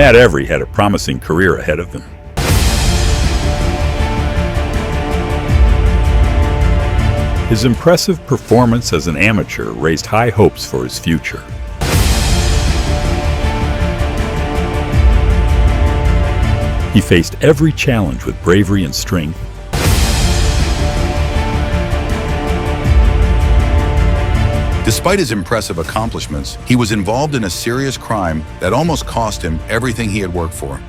Matt Every had a promising career ahead of him. His impressive performance as an amateur raised high hopes for his future. He faced every challenge with bravery and strength. Despite his impressive accomplishments, he was involved in a serious crime that almost cost him everything he had worked for.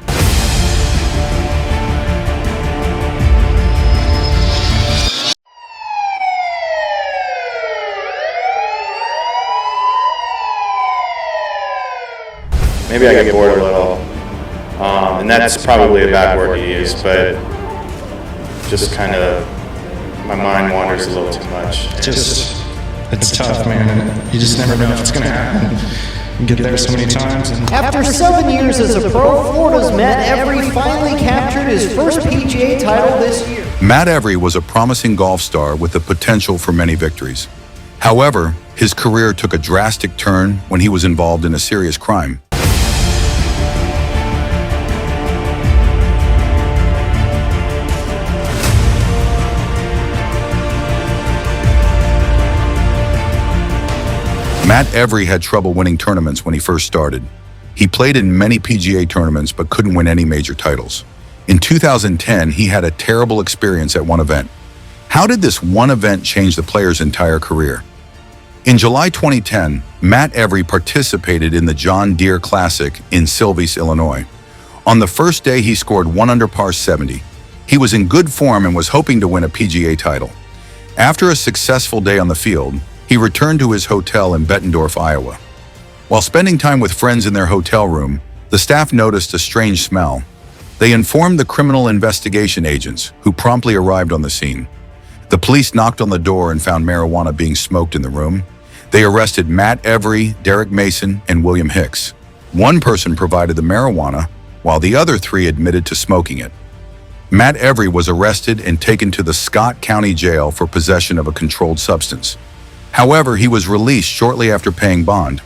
Maybe I get bored a little, and that's probably a bad word to use, but just kind of, my mind wanders a little too much. It's tough, man. You just never know if it's going to happen. You get there so many times. After 7 years as a pro, Florida's Matt Every finally captured his first PGA title this year. Matt Every was a promising golf star with the potential for many victories. However, his career took a drastic turn when he was involved in a serious crime. Matt Every had trouble winning tournaments when he first started. He played in many PGA tournaments but couldn't win any major titles. In 2010, he had a terrible experience at one event. How did this one event change the player's entire career? In July 2010, Matt Every participated in the John Deere Classic in Sylvis, Illinois. On the first day, he scored 1 under par 70. He was in good form and was hoping to win a PGA title. After a successful day on the field, he returned to his hotel in Bettendorf, Iowa. While spending time with friends in their hotel room, the staff noticed a strange smell. They informed the criminal investigation agents, who promptly arrived on the scene. The police knocked on the door and found marijuana being smoked in the room. They arrested Matt Every, Derek Mason, and William Hicks. One person provided the marijuana, while the other 3 admitted to smoking it. Matt Every was arrested and taken to the Scott County Jail for possession of a controlled substance. However, he was released shortly after paying bond.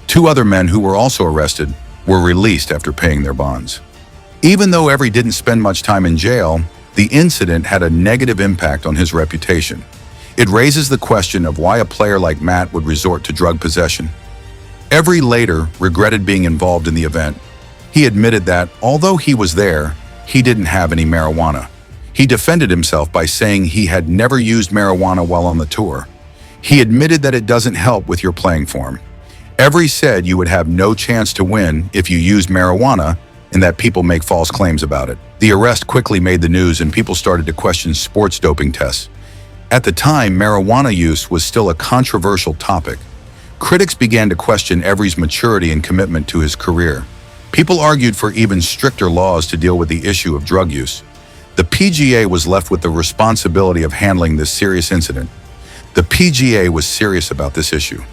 2 other men who were also arrested were released after paying their bonds. Even though Every didn't spend much time in jail, the incident had a negative impact on his reputation. It raises the question of why a player like Matt would resort to drug possession. Every later regretted being involved in the event. He admitted that, although he was there, he didn't have any marijuana. He defended himself by saying he had never used marijuana while on the tour. He admitted that it doesn't help with your playing form. Every said you would have no chance to win if you used marijuana and that people make false claims about it. The arrest quickly made the news and people started to question sports doping tests. At the time, marijuana use was still a controversial topic. Critics began to question Every's maturity and commitment to his career. People argued for even stricter laws to deal with the issue of drug use. The PGA was left with the responsibility of handling this serious incident. The PGA was serious about this issue.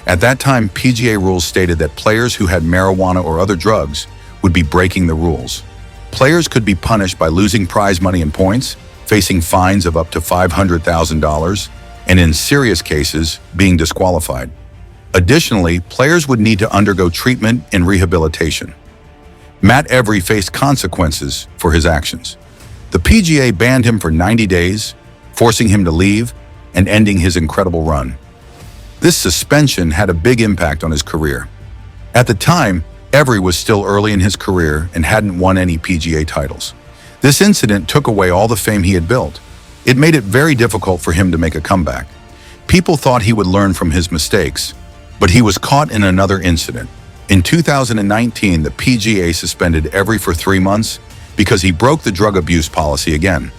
At that time, PGA rules stated that players who had marijuana or other drugs would be breaking the rules. Players could be punished by losing prize money and points, facing fines of up to $500,000, and in serious cases, being disqualified. Additionally, players would need to undergo treatment and rehabilitation. Matt Every faced consequences for his actions. The PGA banned him for 90 days, forcing him to leave and ending his incredible run. This suspension had a big impact on his career. At the time, Every was still early in his career and hadn't won any PGA titles. This incident took away all the fame he had built. It made it very difficult for him to make a comeback. People thought he would learn from his mistakes, but he was caught in another incident. In 2019, the PGA suspended Every for 3 months because he broke the drug abuse policy again.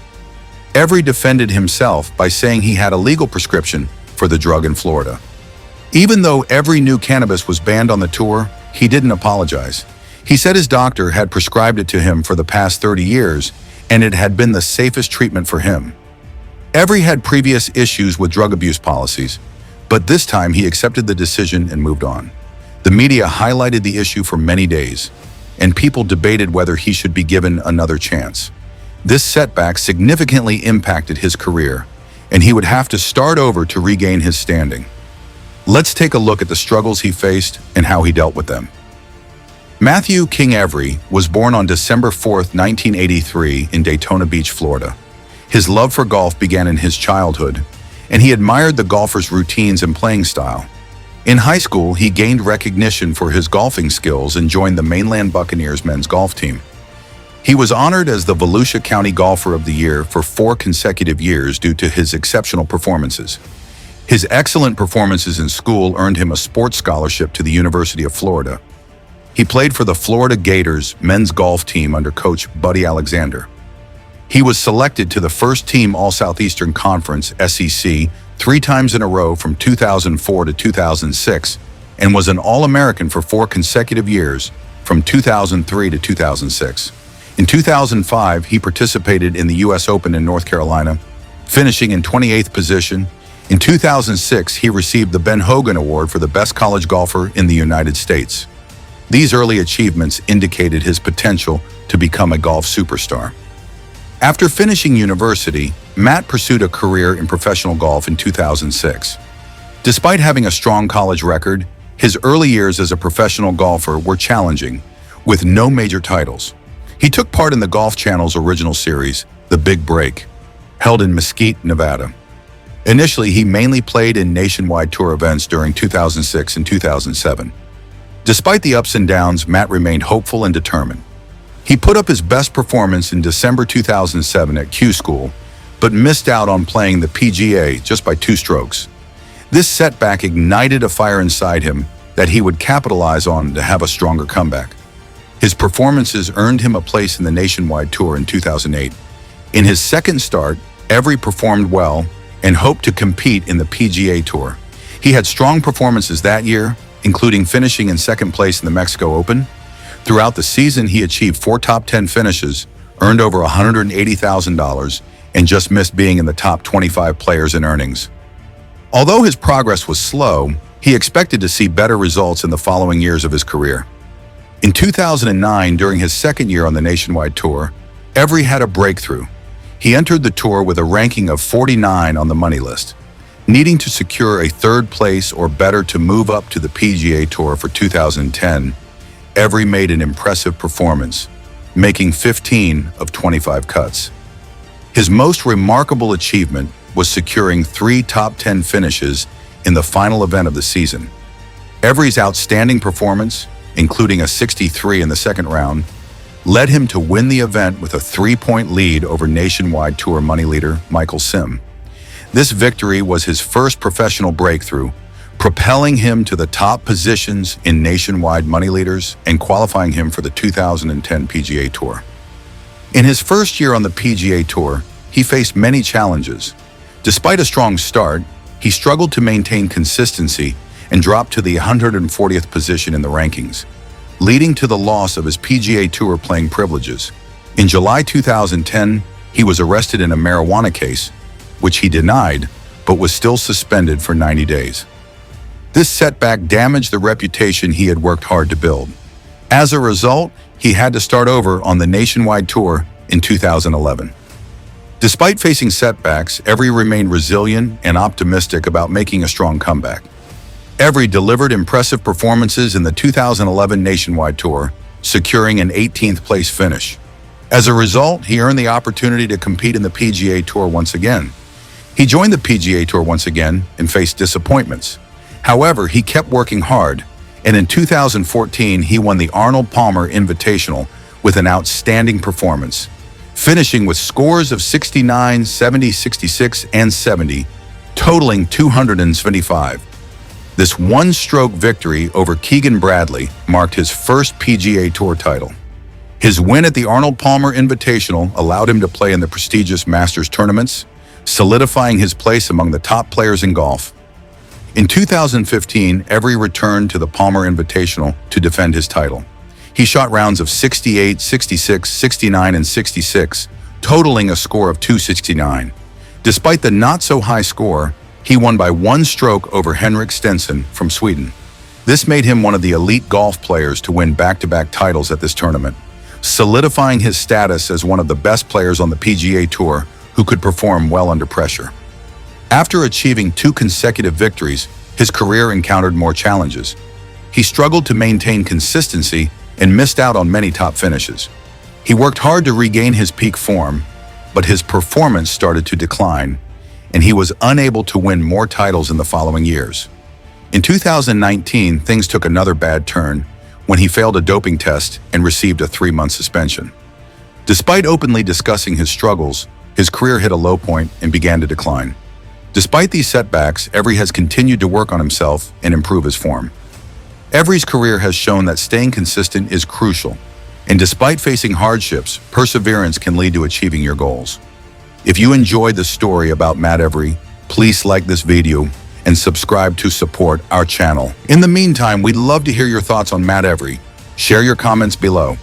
Every defended himself by saying he had a legal prescription for the drug in Florida. Even though Every knew cannabis was banned on the tour, he didn't apologize. He said his doctor had prescribed it to him for the past 30 years, and it had been the safest treatment for him. Every had previous issues with drug abuse policies, but this time he accepted the decision and moved on. The media highlighted the issue for many days, and people debated whether he should be given another chance. This setback significantly impacted his career, and he would have to start over to regain his standing. Let's take a look at the struggles he faced and how he dealt with them. Matthew King Every was born on December 4, 1983 in Daytona Beach, Florida. His love for golf began in his childhood, and he admired the golfer's routines and playing style. In high school, he gained recognition for his golfing skills and joined the Mainland Buccaneers men's golf team. He was honored as the Volusia County Golfer of the Year for 4 consecutive years due to his exceptional performances. His excellent performances in school earned him a sports scholarship to the University of Florida. He played for the Florida Gators men's golf team under coach Buddy Alexander. He was selected to the first team All-Southeastern Conference (SEC) 3 times in a row from 2004 to 2006 and was an All-American for 4 consecutive years from 2003 to 2006. In 2005, he participated in the U.S. Open in North Carolina, finishing in 28th position. In 2006, he received the Ben Hogan Award for the best college golfer in the United States. These early achievements indicated his potential to become a golf superstar. After finishing university, Matt pursued a career in professional golf in 2006. Despite having a strong college record, his early years as a professional golfer were challenging, with no major titles. He took part in the Golf Channel's original series, The Big Break, held in Mesquite, Nevada. Initially, he mainly played in nationwide tour events during 2006 and 2007. Despite the ups and downs, Matt remained hopeful and determined. He put up his best performance in December 2007 at Q School, but missed out on playing the PGA just by 2 strokes. This setback ignited a fire inside him that he would capitalize on to have a stronger comeback. His performances earned him a place in the Nationwide Tour in 2008. In his second start, Every performed well and hoped to compete in the PGA Tour. He had strong performances that year, including finishing in second place in the Mexico Open. Throughout the season, he achieved 4 top 10 finishes, earned over $180,000, and just missed being in the top 25 players in earnings. Although his progress was slow, he expected to see better results in the following years of his career. In 2009, during his second year on the Nationwide Tour, Every had a breakthrough. He entered the tour with a ranking of 49 on the money list. Needing to secure a 3rd place or better to move up to the PGA Tour for 2010, Every made an impressive performance, making 15 of 25 cuts. His most remarkable achievement was securing 3 top 10 finishes in the final event of the season. Every's outstanding performance, including a 63 in the second round, led him to win the event with a 3-point lead over Nationwide Tour money leader Michael Sim. This victory was his first professional breakthrough, propelling him to the top positions in nationwide money leaders and qualifying him for the 2010 PGA Tour. In his first year on the PGA Tour, he faced many challenges. Despite a strong start, he struggled to maintain consistency and dropped to the 140th position in the rankings, leading to the loss of his PGA Tour playing privileges. In July 2010, he was arrested in a marijuana case, which he denied, but was still suspended for 90 days. This setback damaged the reputation he had worked hard to build. As a result, he had to start over on the Nationwide Tour in 2011. Despite facing setbacks, Every remained resilient and optimistic about making a strong comeback. Every delivered impressive performances in the 2011 Nationwide Tour, securing an 18th place finish. As a result, he earned the opportunity to compete in the PGA Tour once again. He joined the PGA Tour once again and faced disappointments. However, he kept working hard, and in 2014 he won the Arnold Palmer Invitational with an outstanding performance, finishing with scores of 69, 70, 66, and 70, totaling 275. This one-stroke victory over Keegan Bradley marked his first PGA Tour title. His win at the Arnold Palmer Invitational allowed him to play in the prestigious Masters tournaments, solidifying his place among the top players in golf. In 2015, Every returned to the Palmer Invitational to defend his title. He shot rounds of 68, 66, 69, and 66, totaling a score of 269. Despite the not-so-high score, he won by 1 stroke over Henrik Stenson from Sweden. This made him one of the elite golf players to win back-to-back titles at this tournament, solidifying his status as one of the best players on the PGA Tour who could perform well under pressure. After achieving 2 consecutive victories, his career encountered more challenges. He struggled to maintain consistency and missed out on many top finishes. He worked hard to regain his peak form, but his performance started to decline, and he was unable to win more titles in the following years. In 2019, things took another bad turn when he failed a doping test and received a 3-month suspension. Despite openly discussing his struggles, his career hit a low point and began to decline. Despite these setbacks, Evry has continued to work on himself and improve his form. Evry's career has shown that staying consistent is crucial, and despite facing hardships, perseverance can lead to achieving your goals. If you enjoyed the story about Matt Evry, please like this video and subscribe to support our channel. In the meantime, we'd love to hear your thoughts on Matt Evry. Share your comments below.